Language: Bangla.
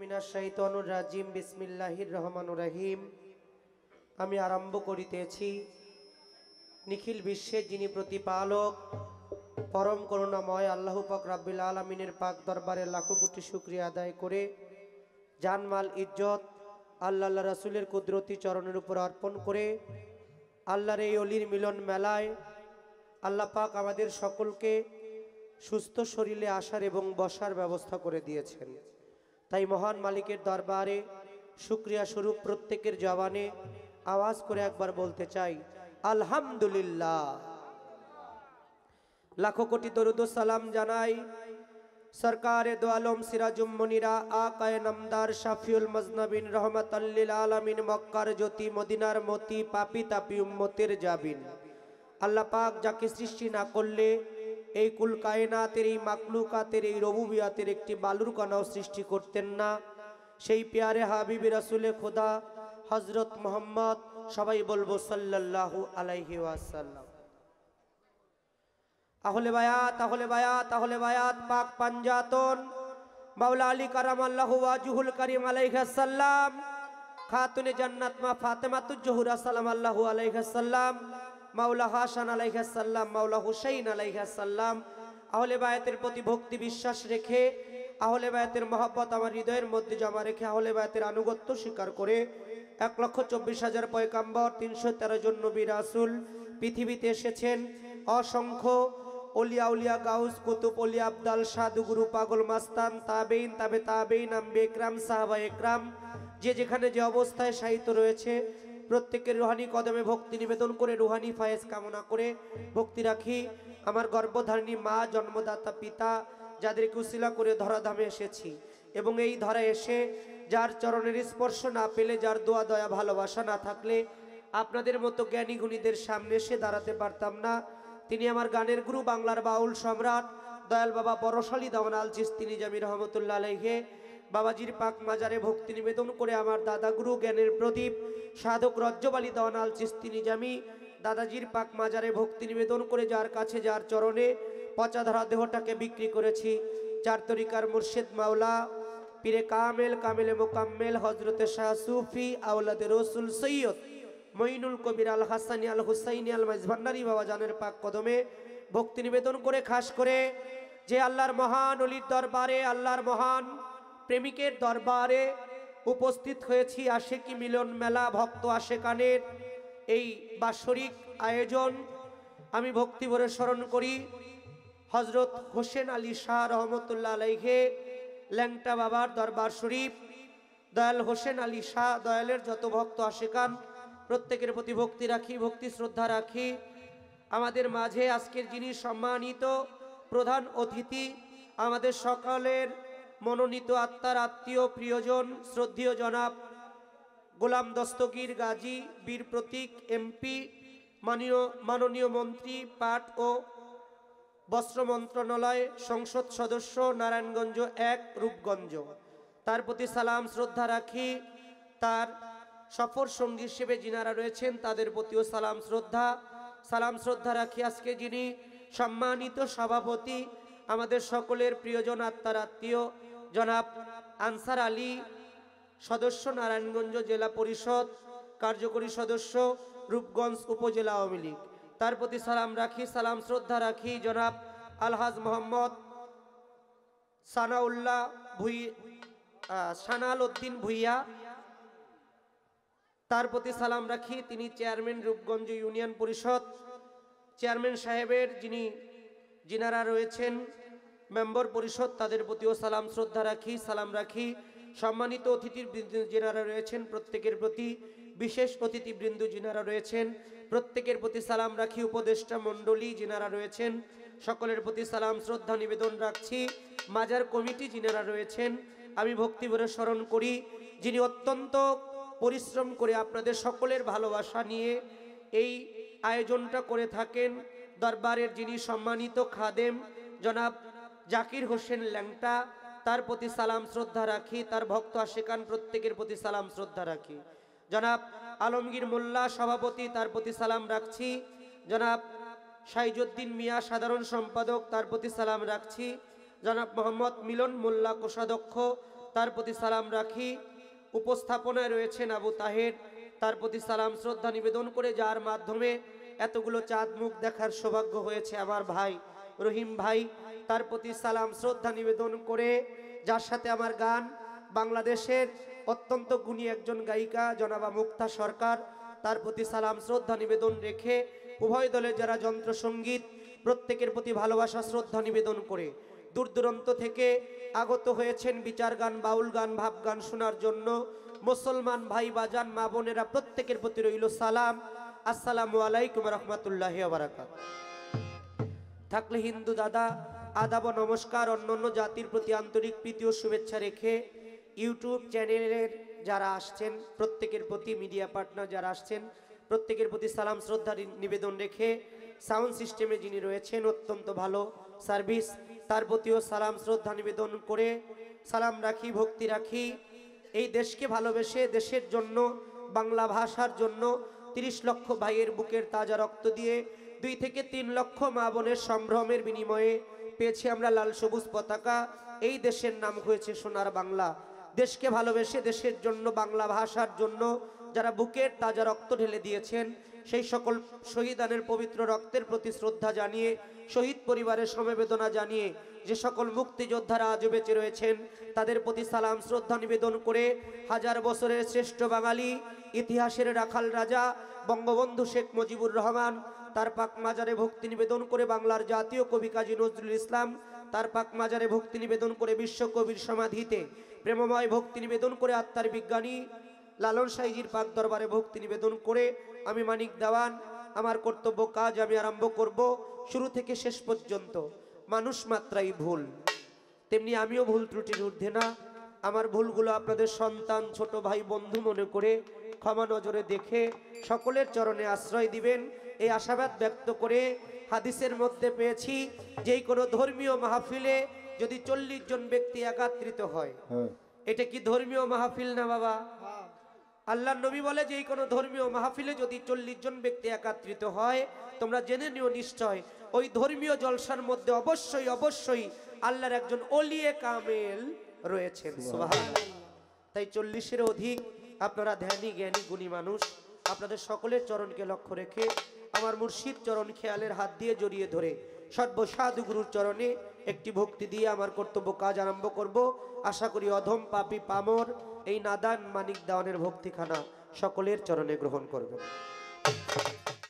মিনাশ শাইতানির রাজিম বিসমিল্লাহির রহমানির রহিম। আমি আরম্ভ করিতেছি নিখিল বিশ্বের যিনি প্রতিপালক পরম করুণাময় আল্লাহ পাক রাব্বিল আলামিনের পাক দরবারে লাখো কোটি শুকরিয়া আদায় করে জানমাল ইজ্জত আল্লাহ রাসূলের কুদরতি চরণের উপর অর্পণ করে আল্লাহর এই অলির মিলন মেলায় আল্লাহ পাক আমাদের সকলকে সুস্থ শরীরে আসার এবং বসার ব্যবস্থা করে দিয়েছেন। তাই মহান মালিকের দরবারে শুকরিয়া স্বরূপ প্রত্যেকের জবানে আওয়াজ করে একবার বলতে চাই আলহামদুলিল্লাহ। লাখো কোটি দরুদ ও সালাম জানাই সরকারে দো আলম সিরাজুম মুনিরা আকায়ে নামদার শাফিউল মজনবিন রহমাতাল লিল আলামিন মক্কার জ্যোতি মদিনার মতি পাপি তাপি উম্মতের জাবিন। আল্লাহ পাক যাকে সৃষ্টি না করলে এই কুল কায়নাতের এই মাকলুকাতের এই রবুবিয়াতের একটি বালুর কণাও সৃষ্টি করতেন না। সেই পেয়ারে হাবিবি রাসূলে খোদা হযরত মুহাম্মদ, সবাই বলবো সাল্লাল্লাহু আলাইহি ওয়াসাল্লাম। আহলে বায়াত আহলে বায়াত আহলে বায়াত পাক পাঞ্জাতন মাওলা আলী কারামাল্লাহু ওয়াজহুল কারীম আলাইহিস সালাম, খাতুনে জান্নাত মা ফাতেমাতুজ জোহরা সালামাল্লাহু আলাইহিস সালাম, মাওলা হাসান আলাইহিস সালাম, মাওলা হুসাইন আলাইহিস সালাম। আহলে বায়াতের প্রতি ভক্তি বিশ্বাস রেখে আহলে বায়াতের মহব্বত আমার হৃদয়ের মধ্যে জমা রেখে আহলে বায়াতের আনুগত্য স্বীকার করে 1,24,000 পয়গাম্বর 313 জন নবী রাসূল পৃথিবীতে এসেছেন। অসংখ্য ওলিয়া উলিয়া গাউস কুতুব ওলিয়া আবদাল সাধু গুরু পাগল মাস্তান তাবেইন তাবে তাবেইন আম্বে একরাম সাহাবা একরাম যে যেখানে যে অবস্থায় শায়িত রয়েছে প্রত্যেকের রুহানি কদমে ভক্তি নিবেদন করে রুহানি ফায়েজ কামনা করে ভক্তি রাখি আমার গর্ভধারিণী মা, জন্মদাতা পিতা, যাদেরকে উসিলা করে ধরাধামে এসেছি এবং এই ধরা এসে যার চরণের স্পর্শ না পেলে, যার দোয়া দয়া ভালোবাসা না থাকলে আপনাদের মতো জ্ঞানী গুণীদের সামনে এসে দাঁড়াতে পারতাম না। তিনি আমার গানের গুরু, বাংলার বাউল সম্রাট দয়াল বাবা বড়শালী দাওয়ান আল চিশতি নিজামী রহমতুল্লাহ আলাইহি। বাবাজির পাক মাজারে ভক্তি নিবেদন করে আমার দাদা গুরু জ্ঞানের প্রদীপ সাধক রজ্জবালী দাওয়ান আল চিশতি নিজামী দাদাজির পাক মাজারে ভক্তি নিবেদন করে যার কাছে যার চরণে পচাধরা দেহটাকে বিক্রি করেছি, চার তরিকার মুর্শিদ মাওলা পীরে কামেল কামেলে মোকাম্মেল হজরতে শাহ সুফি আওলাদে রসুল সৈয়দ মঈনুল কবির আল হাসানি আল হুসাইনি আল মাইজভান্ডারি বাবা জানের পাক কদমে ভক্তি নিবেদন করে খাস করে যে আল্লাহর মহান অলির দরবারে, আল্লাহর মহান প্রেমিকের দরবারে উপস্থিত হয়েছি আশেকি মিলন মেলা ভক্ত আশেকানের এই বাৎসরিক আয়োজন। আমি ভক্তি ভরে স্মরণ করি হজরত হোসেন আলী শাহ রহমতুল্লাহ আলাইহি ল্যাংটা বাবার দরবার শরীফ। দয়াল হোসেন আলী শাহ দয়ালের যত ভক্ত আশেকান প্রত্যেকের প্রতি ভক্তি রাখি, ভক্তি শ্রদ্ধা রাখি। আমাদের মাঝে আজকের যিনি সম্মানিত প্রধান অতিথি, আমাদের সকলের মনোনীত আত্মার আত্মীয় প্রিয়জন শ্রদ্ধেয় জনাব গোলাম দস্তগীর গাজী বীর প্রতীক এমপি, মাননীয় মন্ত্রী পাট ও বস্ত্র মন্ত্রণালয় সংসদ সদস্য নারায়ণগঞ্জ 1 রূপগঞ্জ, তার প্রতি সালাম শ্রদ্ধা রাখি। তার সফর সঙ্গী হিসেবে যিনারা রয়েছেন তাদের প্রতিও সালাম শ্রদ্ধা রাখি। আজকে যিনি সম্মানিত সভাপতি, আমাদের সকলের প্রিয়জন আত্মার আত্মীয় জনাব আনসার আলী, সদস্য নারায়ণগঞ্জ জেলা পরিষদ, কার্যকরী সদস্য রূপগঞ্জ উপজেলা আওয়ামী লীগ, তার প্রতি সালাম রাখি, সালাম শ্রদ্ধা রাখি। জনাব আলহাজ মোহাম্মদ সানাল উদ্দিন ভুইয়া, তার প্রতি সালাম রাখি। তিনি চেয়ারম্যান রূপগঞ্জ ইউনিয়ন পরিষদ, চেয়ারম্যান সাহেবের যিনারা রয়েছেন মেম্বার পরিষদ, তাদের প্রতিও সালাম শ্রদ্ধা রাখি, সালাম রাখি। সম্মানিত অতিথিবৃন্দ যিনারা রয়েছেন প্রত্যেকের প্রতি, বিশেষ অতিথিবৃন্দ যিনারা রয়েছেন প্রত্যেকের প্রতি সালাম রাখি। উপদেষ্টা মণ্ডলী যিনারা রয়েছেন সকলের প্রতি সালাম শ্রদ্ধা নিবেদন রাখছি। মাজার কমিটি যিনারা রয়েছেন আমি ভক্তি ভরে স্মরণ করি যিনি অত্যন্ত পরিশ্রম করে আপনাদের সকলের ভালোবাসা নিয়ে এই আয়োজনটা করে থাকেন। দরবারের যিনি সম্মানিত খাদেম জনাব জাকির হোসেন ল্যাংটা, তার প্রতি সালাম শ্রদ্ধা রাখি। তার ভক্ত আশেকান প্রত্যেকের প্রতি সালাম শ্রদ্ধা রাখি। জনাব আলমগীর মোল্লা সভাপতি, তার প্রতি সালাম রাখছি। জনাব শাইজুদ্দিন মিয়া সাধারণ সম্পাদক, তার প্রতি সালাম রাখছি। জনাব মোহাম্মদ মিলন মোল্লা কোষাধ্যক্ষ, তার প্রতি সালাম রাখি। উপস্থাপনায় রয়েছেন আবু তাহের, তার প্রতি সালাম শ্রদ্ধা নিবেদন করে, যার মাধ্যমে এতগুলো চাঁদ মুখ দেখার সৌভাগ্য হয়েছে আমার ভাই রহিম ভাই, তার প্রতি সালাম শ্রদ্ধা নিবেদন করে, যার সাথে আমার গান, বাংলাদেশের অত্যন্ত গুণী একজন গায়িকা জনাবা মুক্তা সরকার, তার প্রতি সালাম শ্রদ্ধা নিবেদন রেখে, উভয় দলের যারা যন্ত্রসঙ্গীত, প্রত্যেকের প্রতি ভালোবাসা শ্রদ্ধা নিবেদন করে দূর দূরান্ত থেকে আগত হয়েছেন বিচার গান, বাউল গান, ভাব গান শোনার জন্য মুসলমান ভাই বাজান মা বোনেরা, প্রত্যেকের প্রতি রইল সালাম। আসসালামু আলাইকুম রহমতুল্লাহি ওয়া বারাকাতুহু। থাকলে হিন্দু দাদা আদাব ও নমস্কার, অন্যান্য জাতির প্রতি আন্তরিক প্রীতি ও শুভেচ্ছা রেখে ইউটিউব চ্যানেলের যারা আসছেন প্রত্যেকের প্রতি, মিডিয়া পার্টনার যারা আসছেন প্রত্যেকের প্রতি সালাম শ্রদ্ধা নিবেদন রেখে, সাউন্ড সিস্টেমে যিনি রয়েছেন অত্যন্ত ভালো সার্ভিস, তার প্রতিও সালাম শ্রদ্ধা নিবেদন করে সালাম রাখি, ভক্তি রাখি। এই দেশকে ভালোবেসে দেশের জন্য, বাংলা ভাষার জন্য 30 লক্ষ ভাইয়ের বুকের তাজা রক্ত দিয়ে 2 থেকে 3 লক্ষ মা বোনের সম্ভ্রমের বিনিময়ে পেয়েছি আমরা লাল সবুজ পতাকা। এই দেশের নাম হয়েছে সোনার বাংলা। দেশকে ভালোবেসে দেশের জন্য, বাংলা ভাষার জন্য যারা বুকের তাজা রক্ত ঢেলে দিয়েছেন, সেই সকল শহীদানের পবিত্র রক্তের প্রতি শ্রদ্ধা জানিয়ে, শহীদ পরিবারের সমবেদনা জানিয়ে, যে সকল মুক্তিযোদ্ধারা আজও বেঁচে রয়েছেন তাদের প্রতি সালাম শ্রদ্ধা নিবেদন করে, 1000 বছরের শ্রেষ্ঠ বাঙালি, ইতিহাসের রাখাল রাজা বঙ্গবন্ধু শেখ মুজিবুর রহমান, তার পাক মাজারে ভক্তি নিবেদন করে, বাংলার জাতীয় কবি কাজী নজরুল ইসলাম, তার পাক মাজারে ভক্তি নিবেদন করে, বিশ্বকবির সমাধিতে প্রেমময় ভক্তি নিবেদন করে, আত্মার বিজ্ঞানী লালন সাইজির পাক দরবারে ভক্তি নিবেদন করে, আমি মানিক দেওয়ান আমার কর্তব্য কাজ আমি আরম্ভ করব। শুরু থেকে শেষ পর্যন্ত মানুষ মাত্রাই ভুল, তেমনি আমিও ভুল ত্রুটির ঊর্ধ্বে না। আমার ভুলগুলো আপনাদের সন্তান, ছোট ভাই, বন্ধু মনে করে ক্ষমা নজরে দেখে সকলের চরণে আশ্রয় দিবেন, এই আশাবাদ ব্যক্ত করে, হাদিসের মধ্যে পেয়েছি যেই কোনো ধর্মীয় মাহফিলে যদি 40 জন ব্যক্তি একত্রিত হয়, এটা কি ধর্মীয় মাহফিল না বাবা? আল্লাহর নবী বলে যে কোনো ধর্মীয় মাহফিলে যদি 40 জন ব্যক্তি একত্রিত হয়, তোমরা জেনে নিও নিশ্চয় ওই ধর্মীয় জলসার মধ্যে অবশ্যই অবশ্যই আল্লাহর একজন ওলিয়ে কামেল রয়েছেন। সুবহানাল্লাহ। তাই 40-এর অধিক আপনারা ধ্যানী জ্ঞানী গুণী মানুষ, আপনাদের সকলের চরণকে লক্ষ্য রেখে, আমার মুর্শিদ চরণ খেয়ালের হাত দিয়ে জড়িয়ে ধরে সর্বসাধু গুরুর চরণে একটি ভক্তি দিয়ে আমার কর্তব্য কাজ আরম্ভ করব। আশা করি অধম পাপী পামর এই নাদান মানিক দেওয়ানের ভক্তিখানা সকলের চরণে গ্রহণ করবেন।